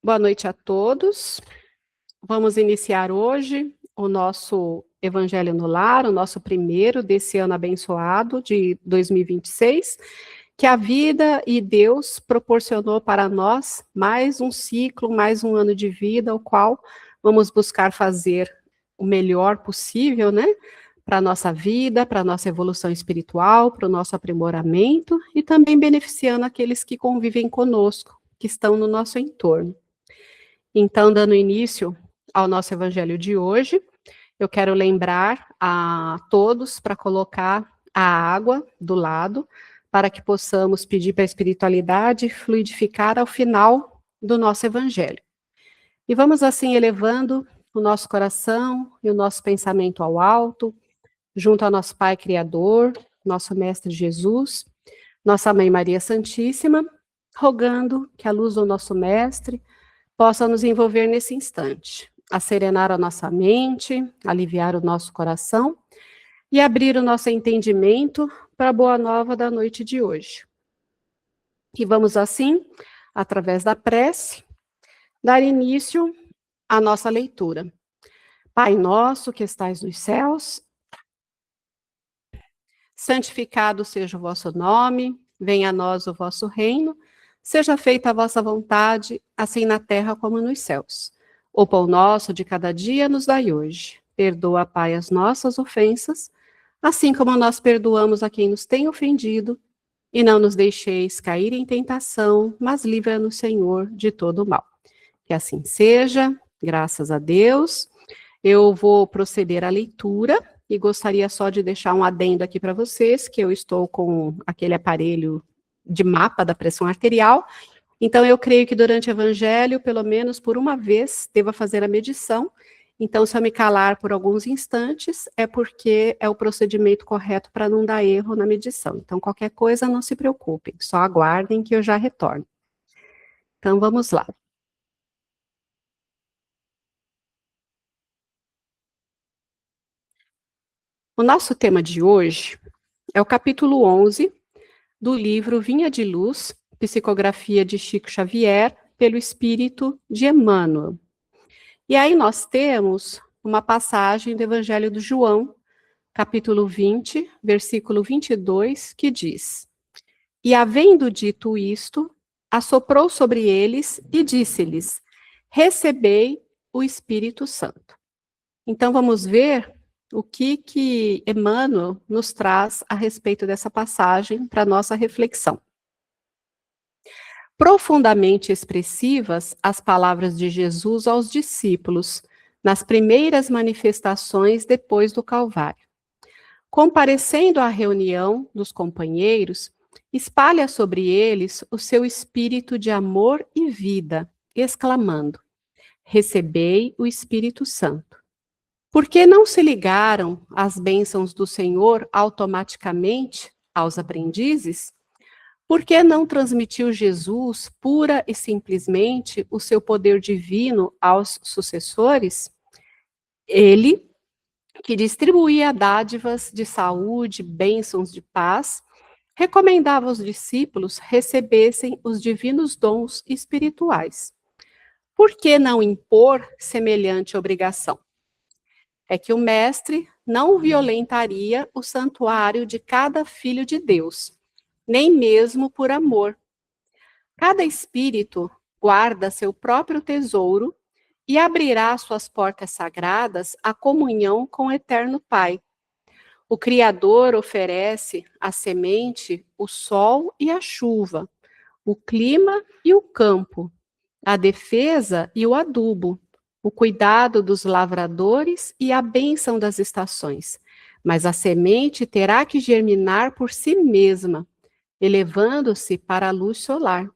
Boa noite a todos. Vamos iniciar hoje o nosso Evangelho no Lar, o nosso primeiro desse ano abençoado de 2026, que a vida e Deus proporcionou para nós mais um ciclo, mais um ano de vida, o qual vamos buscar fazer o melhor possível, né? Para a nossa vida, para a nossa evolução espiritual, para o nosso aprimoramento e também beneficiando aqueles que convivem conosco, que estão no nosso entorno. Então, dando início ao nosso evangelho de hoje, eu quero lembrar a todos para colocar a água do lado, para que possamos pedir para a espiritualidade fluidificar ao final do nosso evangelho. E vamos assim elevando o nosso coração e o nosso pensamento ao alto, junto ao nosso Pai Criador, nosso Mestre Jesus, nossa Mãe Maria Santíssima, rogando que a luz do nosso Mestre possa nos envolver nesse instante, acerenar a nossa mente, aliviar o nosso coração e abrir o nosso entendimento para a boa nova da noite de hoje. E vamos assim, através da prece, dar início à nossa leitura. Pai nosso que estais nos céus, santificado seja o vosso nome, venha a nós o vosso reino, seja feita a vossa vontade, assim na terra como nos céus. O pão nosso de cada dia nos dai hoje. Perdoa, Pai, as nossas ofensas, assim como nós perdoamos a quem nos tem ofendido, e não nos deixeis cair em tentação, mas livra-nos, Senhor, de todo o mal. Que assim seja, graças a Deus. Eu vou proceder à leitura e gostaria só de deixar um adendo aqui para vocês, que eu estou com aquele aparelho de mapa da pressão arterial, então eu creio que durante o evangelho, pelo menos por uma vez, deva fazer a medição. Então, se eu me calar por alguns instantes, é porque é o procedimento correto para não dar erro na medição. Então, qualquer coisa, não se preocupem, só aguardem que eu já retorno. Então, vamos lá. O nosso tema de hoje é o capítulo 11 do livro Vinha de Luz, Psicografia de Chico Xavier, pelo Espírito de Emmanuel. E aí nós temos uma passagem do Evangelho do João, capítulo 20, versículo 22, que diz: E havendo dito isto, assoprou sobre eles e disse-lhes: Recebei o Espírito Santo. Então vamos ver o que Emmanuel nos traz a respeito dessa passagem para nossa reflexão. Profundamente expressivas as palavras de Jesus aos discípulos, nas primeiras manifestações depois do Calvário. Comparecendo à reunião dos companheiros, espalha sobre eles o seu espírito de amor e vida, exclamando: Recebei o Espírito Santo. Por que não se ligaram às bênçãos do Senhor automaticamente aos aprendizes? Por que não transmitiu Jesus pura e simplesmente o seu poder divino aos sucessores? Ele, que distribuía dádivas de saúde, bênçãos de paz, recomendava aos discípulos recebessem os divinos dons espirituais. Por que não impor semelhante obrigação? É que o mestre não violentaria o santuário de cada filho de Deus, nem mesmo por amor. Cada espírito guarda seu próprio tesouro e abrirá suas portas sagradas à comunhão com o Eterno Pai. O Criador oferece a semente, o sol e a chuva, o clima e o campo, a defesa e o adubo, o cuidado dos lavradores e a bênção das estações. Mas a semente terá que germinar por si mesma, elevando-se para a luz solar.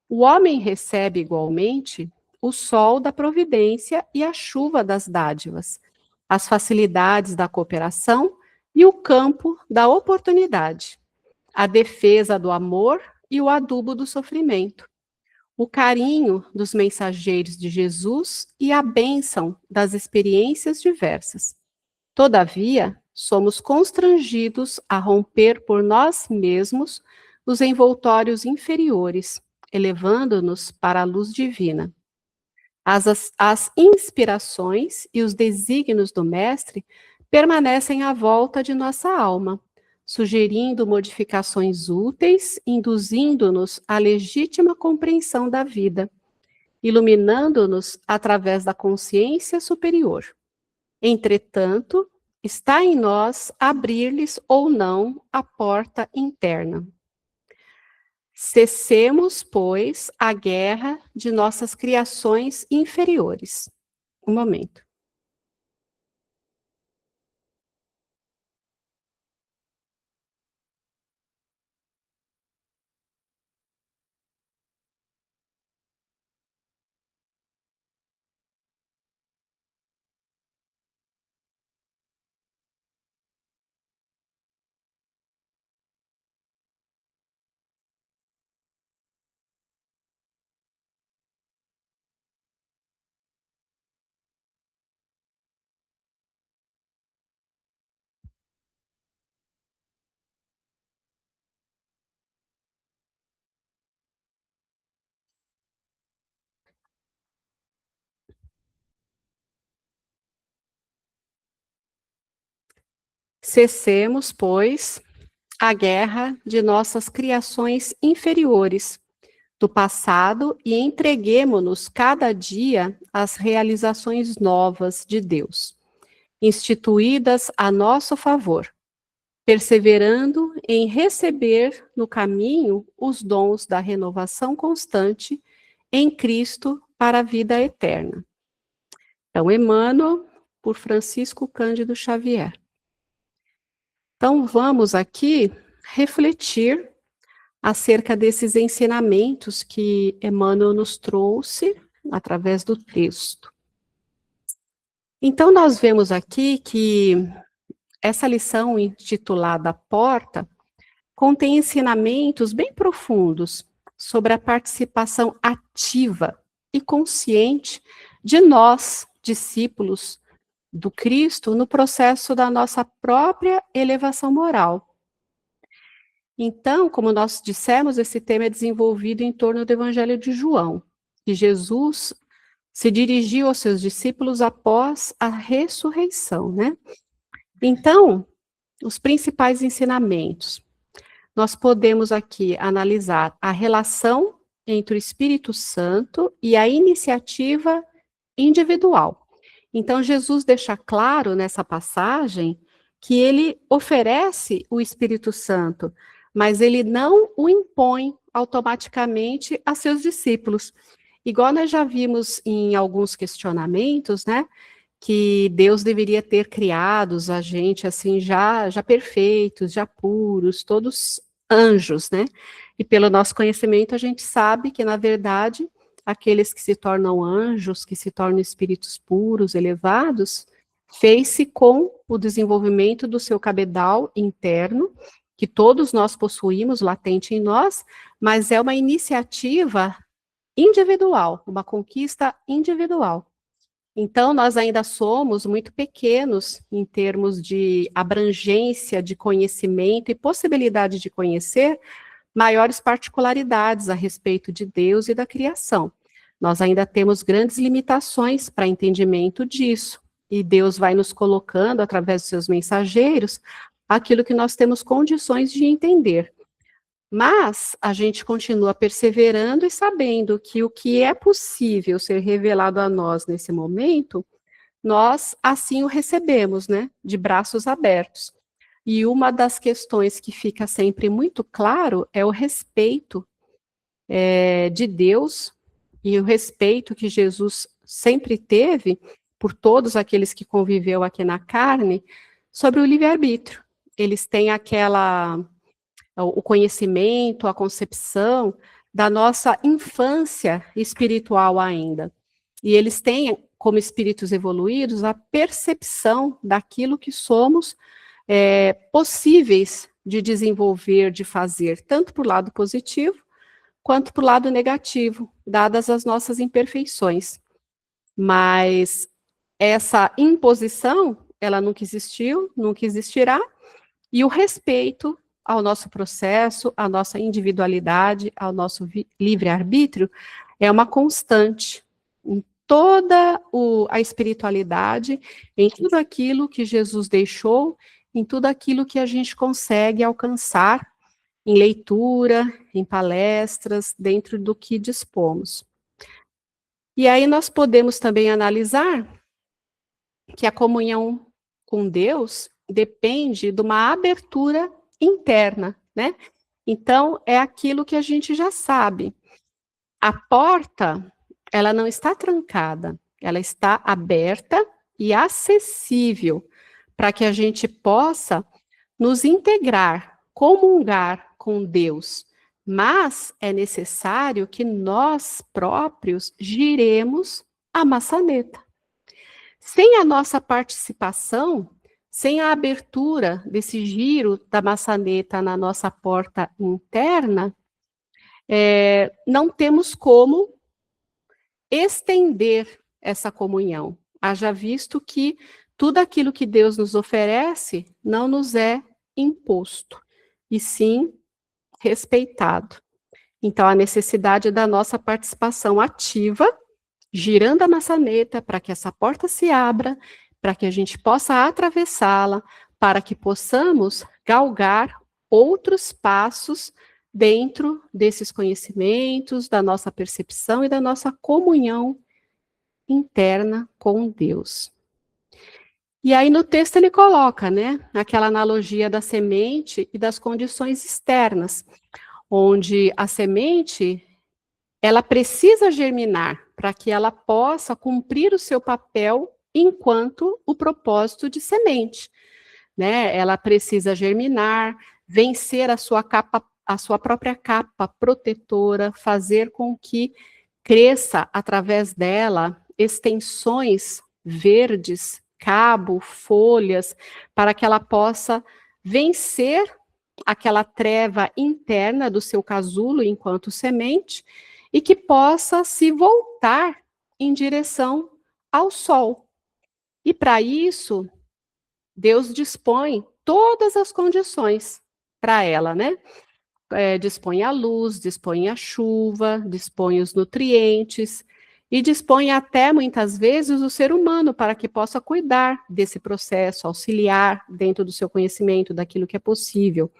O homem recebe igualmente o sol da providência e a chuva das dádivas, as facilidades da cooperação e o campo da oportunidade, a defesa do amor e o adubo do sofrimento, o carinho dos mensageiros de Jesus e a bênção das experiências diversas. Todavia, somos constrangidos a romper por nós mesmos os envoltórios inferiores, elevando-nos para a luz divina. As inspirações e os desígnios do Mestre permanecem à volta de nossa alma, sugerindo modificações úteis, induzindo-nos à legítima compreensão da vida, iluminando-nos através da consciência superior. Entretanto, está em nós abrir-lhes ou não a porta interna. Cessemos, pois, a guerra de nossas criações inferiores. Um momento. Cessemos, pois, a guerra de nossas criações inferiores do passado e entreguemo-nos cada dia às realizações novas de Deus, instituídas a nosso favor, perseverando em receber no caminho os dons da renovação constante em Cristo para a vida eterna. Então, Emmanuel, por Francisco Cândido Xavier. Então, vamos aqui refletir acerca desses ensinamentos que Emmanuel nos trouxe através do texto. Então, nós vemos aqui que essa lição intitulada Porta contém ensinamentos bem profundos sobre a participação ativa e consciente de nós, discípulos do Cristo, no processo da nossa própria elevação moral. Então, como nós dissemos, esse tema é desenvolvido em torno do Evangelho de João, que Jesus se dirigiu aos seus discípulos após a ressurreição, né? Então, os principais ensinamentos. Nós podemos aqui analisar a relação entre o Espírito Santo e a iniciativa individual. Então, Jesus deixa claro nessa passagem que ele oferece o Espírito Santo, mas ele não o impõe automaticamente a seus discípulos. Igual nós já vimos em alguns questionamentos, né, que Deus deveria ter criado a gente assim já perfeitos, já puros, todos anjos, né? E pelo nosso conhecimento a gente sabe que na verdade aqueles que se tornam anjos, que se tornam espíritos puros, elevados, fez-se com o desenvolvimento do seu cabedal interno, que todos nós possuímos latente em nós, mas é uma iniciativa individual, uma conquista individual. Então, nós ainda somos muito pequenos em termos de abrangência de conhecimento e possibilidade de conhecer maiores particularidades a respeito de Deus e da criação. Nós ainda temos grandes limitações para entendimento disso, e Deus vai nos colocando, através dos seus mensageiros, aquilo que nós temos condições de entender. Mas a gente continua perseverando e sabendo que o que é possível ser revelado a nós nesse momento, nós assim o recebemos, né, de braços abertos. E uma das questões que fica sempre muito claro é o respeito de Deus e o respeito que Jesus sempre teve por todos aqueles que conviveu aqui na carne sobre o livre-arbítrio. Eles têm o conhecimento, a concepção da nossa infância espiritual ainda. E eles têm, como espíritos evoluídos, a percepção daquilo que somos possíveis de desenvolver, de fazer, tanto para o lado positivo, quanto para o lado negativo, dadas as nossas imperfeições. Mas essa imposição, ela nunca existiu, nunca existirá, e o respeito ao nosso processo, à nossa individualidade, ao nosso livre-arbítrio, é uma constante em toda a espiritualidade, em tudo aquilo que Jesus deixou, em tudo aquilo que a gente consegue alcançar em leitura, em palestras, dentro do que dispomos. E aí nós podemos também analisar que a comunhão com Deus depende de uma abertura interna, né? Então, é aquilo que a gente já sabe. A porta, ela não está trancada, ela está aberta e acessível para que a gente possa nos integrar, comungar com Deus. Mas é necessário que nós próprios giremos a maçaneta. Sem a nossa participação, sem a abertura desse giro da maçaneta na nossa porta interna, não temos como estender essa comunhão. Haja visto que tudo aquilo que Deus nos oferece não nos é imposto, e sim respeitado. Então, a necessidade da nossa participação ativa, girando a maçaneta para que essa porta se abra, para que a gente possa atravessá-la, para que possamos galgar outros passos dentro desses conhecimentos, da nossa percepção e da nossa comunhão interna com Deus. E aí no texto ele coloca, né, aquela analogia da semente e das condições externas, onde a semente, ela precisa germinar para que ela possa cumprir o seu papel enquanto o propósito de semente, né? Ela precisa germinar, vencer a sua própria capa protetora, fazer com que cresça através dela extensões verdes, cabo, folhas, para que ela possa vencer aquela treva interna do seu casulo enquanto semente e que possa se voltar em direção ao sol. E para isso, Deus dispõe todas as condições para ela, né? Dispõe a luz, dispõe a chuva, dispõe os nutrientes e dispõe até, muitas vezes, o ser humano para que possa cuidar desse processo, auxiliar dentro do seu conhecimento, daquilo que é possível.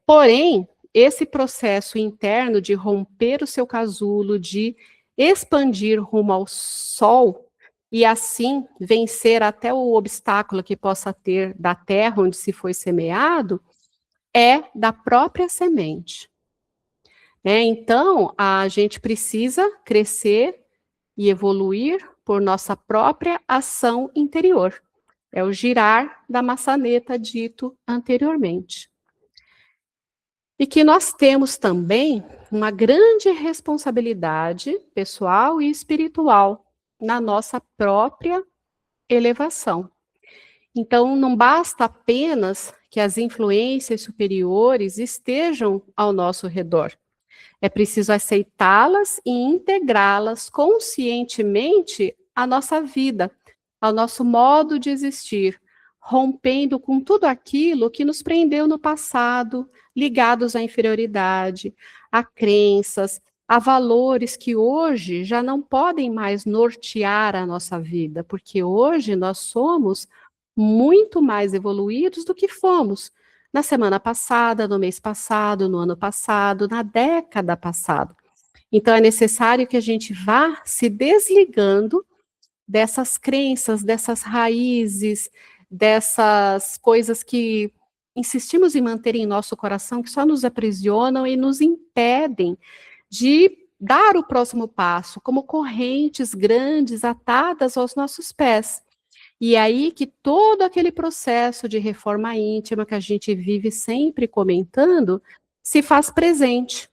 Porém, esse processo interno de romper o seu casulo, de expandir rumo ao sol e assim vencer até o obstáculo que possa ter da terra onde se foi semeado, é da própria semente. Então, a gente precisa crescer e evoluir por nossa própria ação interior. É o girar da maçaneta dito anteriormente. E que nós temos também uma grande responsabilidade pessoal e espiritual na nossa própria elevação. Então, não basta apenas que as influências superiores estejam ao nosso redor. É preciso aceitá-las e integrá-las conscientemente à nossa vida, ao nosso modo de existir, rompendo com tudo aquilo que nos prendeu no passado, ligados à inferioridade, a crenças, a valores que hoje já não podem mais nortear a nossa vida, porque hoje nós somos muito mais evoluídos do que fomos na semana passada, no mês passado, no ano passado, na década passada. Então, é necessário que a gente vá se desligando dessas crenças, dessas raízes, dessas coisas que insistimos em manter em nosso coração, que só nos aprisionam e nos impedem de dar o próximo passo, como correntes grandes atadas aos nossos pés. E aí que todo aquele processo de reforma íntima que a gente vive sempre comentando, se faz presente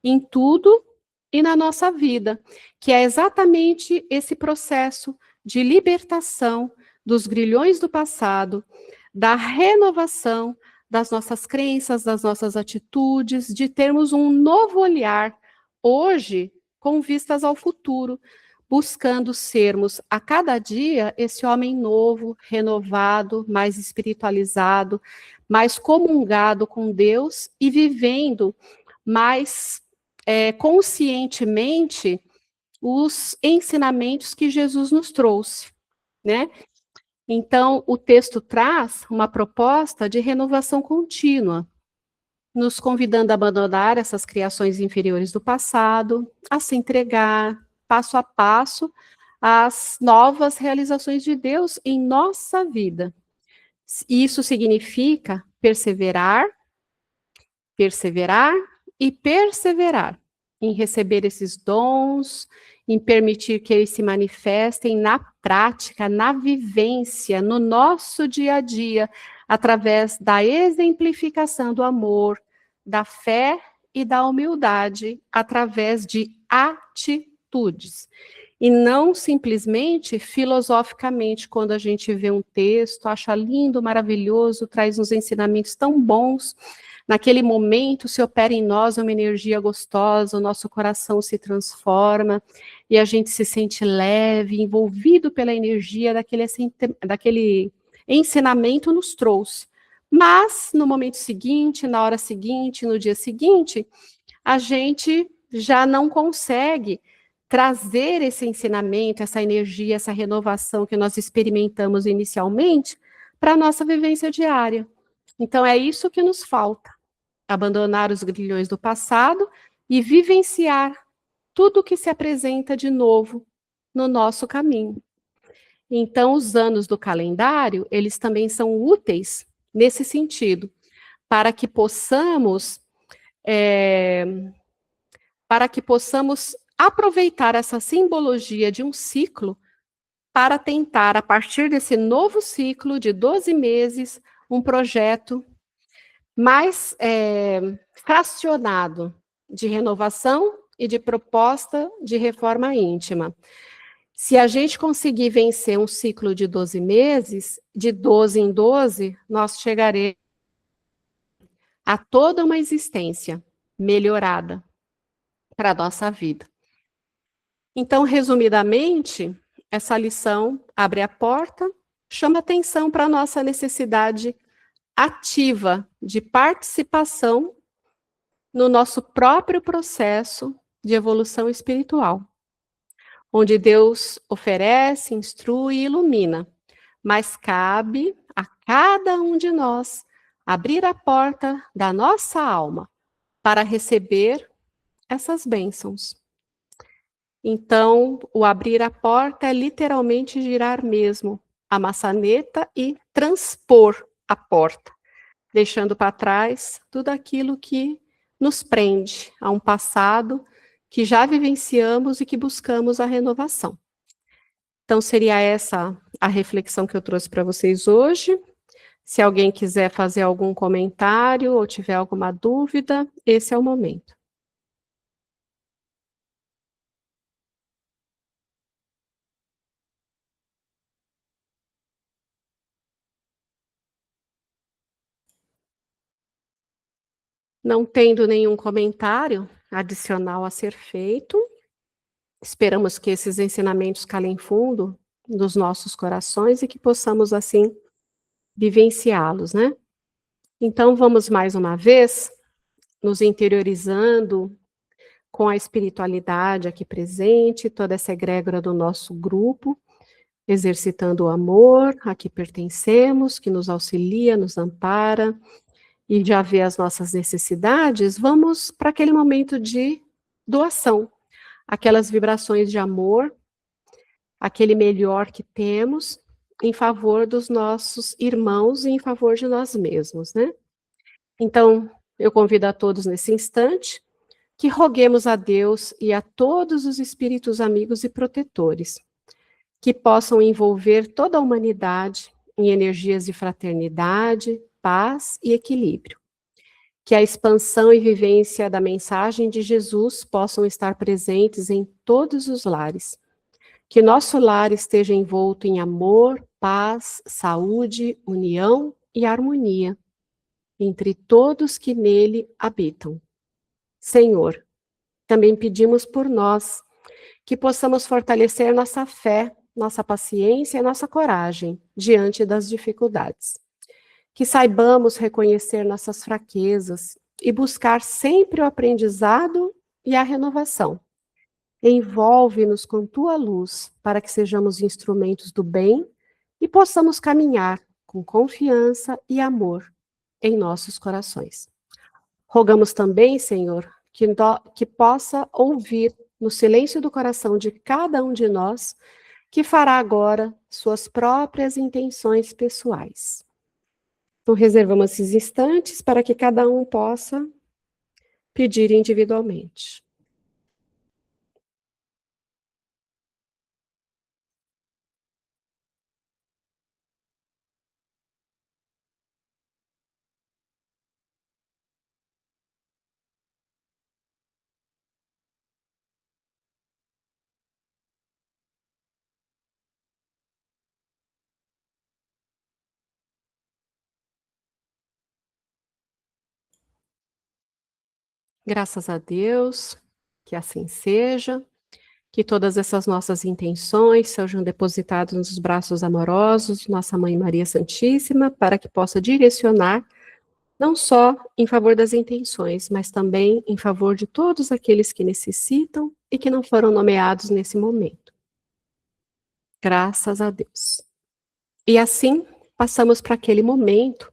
em tudo e na nossa vida, que é exatamente esse processo de libertação dos grilhões do passado, da renovação das nossas crenças, das nossas atitudes, de termos um novo olhar hoje com vistas ao futuro, buscando sermos a cada dia esse homem novo, renovado, mais espiritualizado, mais comungado com Deus e vivendo mais conscientemente os ensinamentos que Jesus nos trouxe, né? Então, o texto traz uma proposta de renovação contínua, nos convidando a abandonar essas criações inferiores do passado, a se entregar, passo a passo, às novas realizações de Deus em nossa vida. Isso significa perseverar, perseverar e perseverar em receber esses dons, em permitir que eles se manifestem na prática, na vivência, no nosso dia a dia, através da exemplificação do amor, da fé e da humildade, através de atitudes. E não simplesmente filosoficamente, quando a gente vê um texto, acha lindo, maravilhoso, traz uns ensinamentos tão bons. Naquele momento se opera em nós uma energia gostosa, o nosso coração se transforma e a gente se sente leve, envolvido pela energia daquele ensinamento nos trouxe. Mas no momento seguinte, na hora seguinte, no dia seguinte, a gente já não consegue trazer esse ensinamento, essa energia, essa renovação que nós experimentamos inicialmente para a nossa vivência diária. Então é isso que nos falta. Abandonar os grilhões do passado e vivenciar tudo o que se apresenta de novo no nosso caminho. Então, os anos do calendário, eles também são úteis nesse sentido, para que possamos aproveitar essa simbologia de um ciclo para tentar, a partir desse novo ciclo de 12 meses, um projeto mais fracionado de renovação e de proposta de reforma íntima. Se a gente conseguir vencer um ciclo de 12 meses, de 12 em 12, nós chegaremos a toda uma existência melhorada para a nossa vida. Então, resumidamente, essa lição abre a porta, chama atenção para a nossa necessidade ativa de participação no nosso próprio processo de evolução espiritual, onde Deus oferece, instrui e ilumina, mas cabe a cada um de nós abrir a porta da nossa alma para receber essas bênçãos. Então, o abrir a porta é literalmente girar mesmo a maçaneta e transpor a porta, deixando para trás tudo aquilo que nos prende a um passado que já vivenciamos e que buscamos a renovação. Então, seria essa a reflexão que eu trouxe para vocês hoje. Se alguém quiser fazer algum comentário ou tiver alguma dúvida, esse é o momento. Não tendo nenhum comentário adicional a ser feito, esperamos que esses ensinamentos calem fundo nos nossos corações e que possamos, assim, vivenciá-los, né? Então, vamos mais uma vez nos interiorizando com a espiritualidade aqui presente, toda essa egrégora do nosso grupo, exercitando o amor a que pertencemos, que nos auxilia, nos ampara, e já vê as nossas necessidades, vamos para aquele momento de doação, aquelas vibrações de amor, aquele melhor que temos em favor dos nossos irmãos e em favor de nós mesmos, né? Então, eu convido a todos nesse instante que roguemos a Deus e a todos os espíritos amigos e protetores que possam envolver toda a humanidade em energias de fraternidade, paz e equilíbrio. Que a expansão e vivência da mensagem de Jesus possam estar presentes em todos os lares. Que nosso lar esteja envolto em amor, paz, saúde, união e harmonia entre todos que nele habitam. Senhor, também pedimos por nós que possamos fortalecer nossa fé, nossa paciência e nossa coragem diante das dificuldades. Que saibamos reconhecer nossas fraquezas e buscar sempre o aprendizado e a renovação. Envolve-nos com tua luz, para que sejamos instrumentos do bem e possamos caminhar com confiança e amor em nossos corações. Rogamos também, Senhor, que possa ouvir no silêncio do coração de cada um de nós, que fará agora suas próprias intenções pessoais. Então, reservamos esses instantes para que cada um possa pedir individualmente. Graças a Deus, que assim seja, que todas essas nossas intenções sejam depositadas nos braços amorosos de Nossa Mãe Maria Santíssima, para que possa direcionar não só em favor das intenções, mas também em favor de todos aqueles que necessitam e que não foram nomeados nesse momento. Graças a Deus. E assim, passamos para aquele momento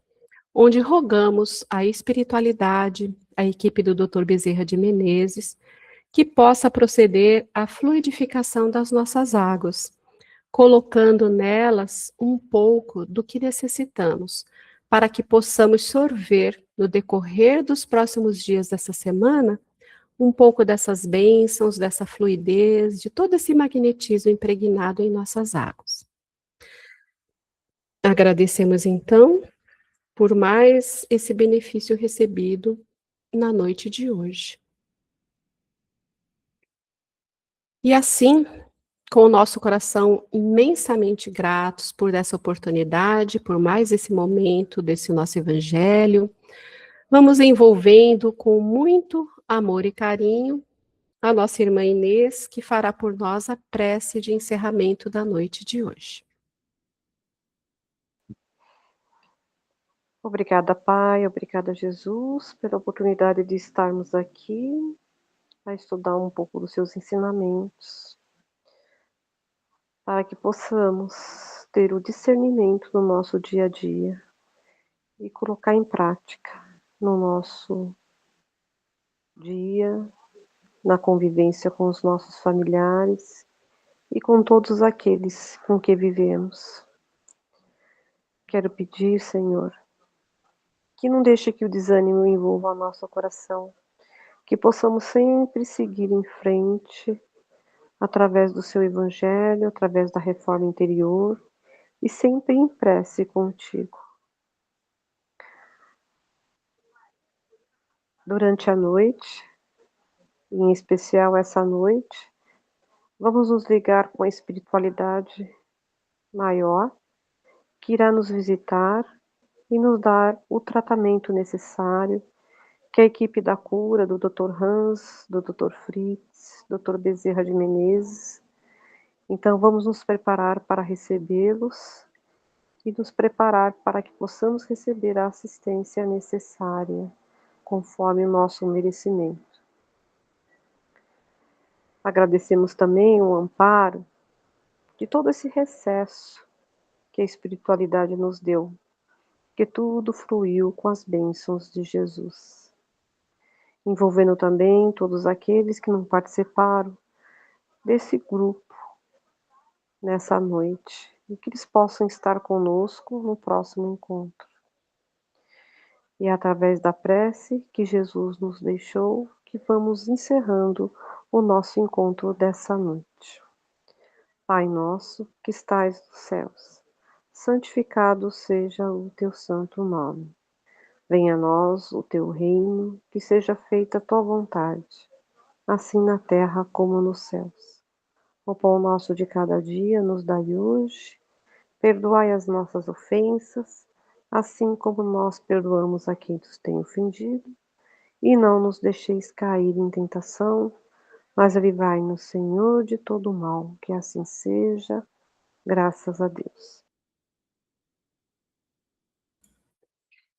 onde rogamos à espiritualidade, à equipe do Dr. Bezerra de Menezes, que possa proceder à fluidificação das nossas águas, colocando nelas um pouco do que necessitamos, para que possamos sorver, no decorrer dos próximos dias dessa semana, um pouco dessas bênçãos, dessa fluidez, de todo esse magnetismo impregnado em nossas águas. Agradecemos então por mais esse benefício recebido na noite de hoje. E assim, com o nosso coração imensamente gratos por essa oportunidade, por mais esse momento desse nosso evangelho, vamos envolvendo com muito amor e carinho a nossa irmã Inês, que fará por nós a prece de encerramento da noite de hoje. Obrigada, Pai, obrigada, Jesus, pela oportunidade de estarmos aqui a estudar um pouco dos seus ensinamentos, para que possamos ter o discernimento no nosso dia a dia e colocar em prática no nosso dia, na convivência com os nossos familiares e com todos aqueles com que vivemos. Quero pedir, Senhor, que não deixe que o desânimo envolva o nosso coração, que possamos sempre seguir em frente, através do seu Evangelho, através da reforma interior e sempre em prece contigo. Durante a noite, em especial essa noite, vamos nos ligar com a espiritualidade maior que irá nos visitar e nos dar o tratamento necessário que a equipe da cura, do Dr. Hans, do Dr. Fritz, Dr. Bezerra de Menezes. Então vamos nos preparar para recebê-los e nos preparar para que possamos receber a assistência necessária, conforme o nosso merecimento. Agradecemos também o amparo de todo esse recesso que a espiritualidade nos deu, que tudo fluiu com as bênçãos de Jesus, envolvendo também todos aqueles que não participaram desse grupo nessa noite, e que eles possam estar conosco no próximo encontro. E é através da prece que Jesus nos deixou, que vamos encerrando o nosso encontro dessa noite. Pai nosso, que estais nos céus, santificado seja o teu santo nome. Venha a nós o teu reino, que seja feita a tua vontade, assim na terra como nos céus. O pão nosso de cada dia nos dai hoje, perdoai as nossas ofensas, assim como nós perdoamos a quem nos tem ofendido, e não nos deixeis cair em tentação, mas livrai-nos, Senhor, de todo mal, que assim seja, graças a Deus.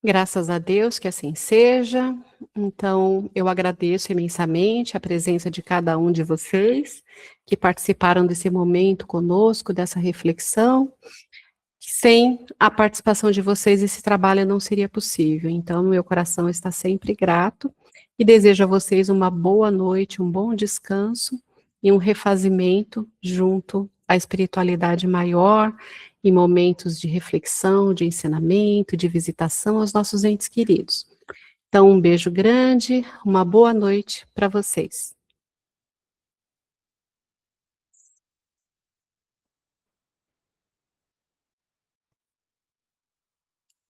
Graças a Deus que assim seja. Então, eu agradeço imensamente a presença de cada um de vocês que participaram desse momento conosco, dessa reflexão. Sem a participação de vocês, esse trabalho não seria possível. Então, meu coração está sempre grato e desejo a vocês uma boa noite, um bom descanso e um refazimento junto à espiritualidade maior, em momentos de reflexão, de ensinamento, de visitação aos nossos entes queridos. Então, um beijo grande, uma boa noite para vocês.